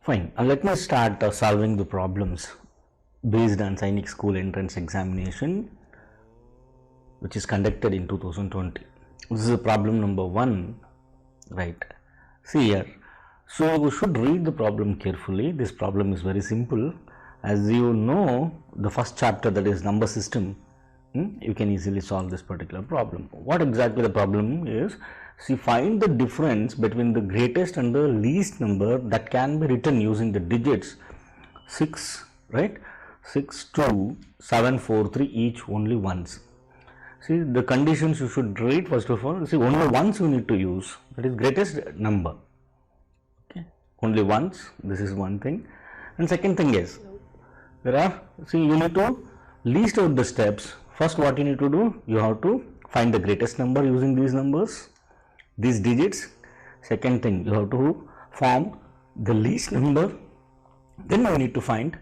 Fine. Let me start solving the problems based on Sainik School entrance examination, which is conducted in 2020. This is a problem number 1, right? See here. So we should read the problem carefully. This problem is very simple. As you know, the first chapter, that is number system, you can easily solve this particular problem. What exactly the problem is? See, find the difference between the greatest and the least number that can be written using the digits 6, right? 6, 2, 7, 4, 3 each only once. See, the conditions you should read first of all. See, only once you need to use, that is greatest number. Okay, only once. This is one thing. And second thing is, see, you need to list out the steps. First, what you need to do, you have to find the greatest number using these numbers, these digits. Second thing, you have to form the least number. Then you need to find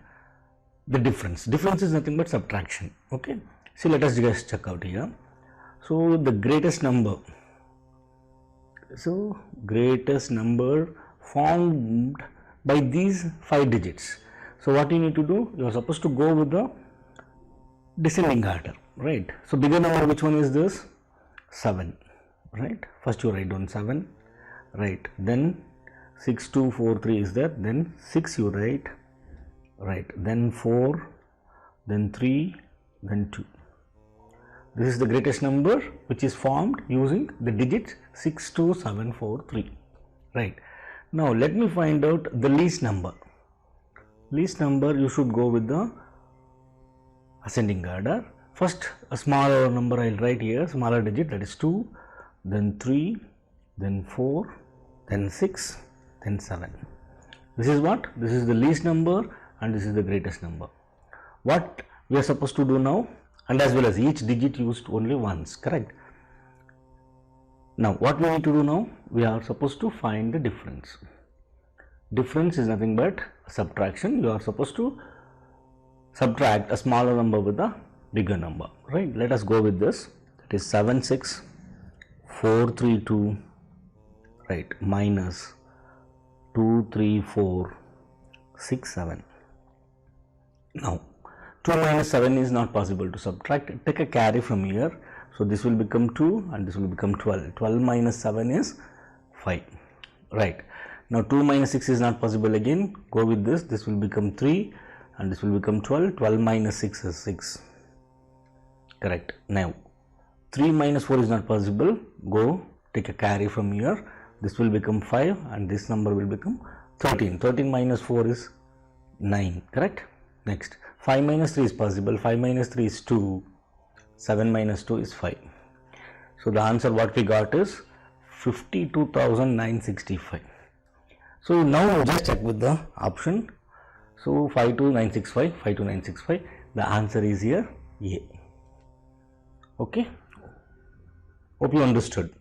the difference. Difference is nothing but subtraction. Okay. See, let us just check out here. So the greatest number. So greatest number formed by these 5 digits. So what you need to do? You are supposed to go with the descending order, right? So bigger number, which one is this? 7, right? First you write down 7, right? Then 6, 2, 4, 3 is there. Then 6 you write, right? Then 4, then 3, then 2. This is the greatest number which is formed using the digits 6, 2, 7, 4, 3, right? Now let me find out the least number. Least number, you should go with the ascending order. First, a smaller number I will write here, smaller digit, that is 2, then 3, then 4, then 6, then 7. This is what? This is the least number and this is the greatest number. What we are supposed to do now? And as well as each digit used only once, correct? Now what we need to do now? We are supposed to find the difference. Difference is nothing but subtraction. You are supposed to subtract a smaller number with a bigger number, right? Let us go with this. That is 7, 6, 4, 3, 2, right, minus 2, 3, 4, 6, 7. Now 2 minus 7 is not possible to subtract. Take a carry from here. So this will become 2 and this will become 12. 12 minus 7 is 5, right? Now 2 minus 6 is not possible again. Go with this. This will become 3 and this will become 12. 12 minus 6 is 6, correct? Now 3 minus 4 is not possible. Go take a carry from here. This will become 5 and this number will become 13. 13 minus 4 is 9, correct? Next, 5 minus 3 is possible. 5 minus 3 is 2. 7 minus 2 is 5. So the answer what we got is 52,965. So now we just check with the option. So 52965, 52965. The answer is here A. Okay. Hope you understood.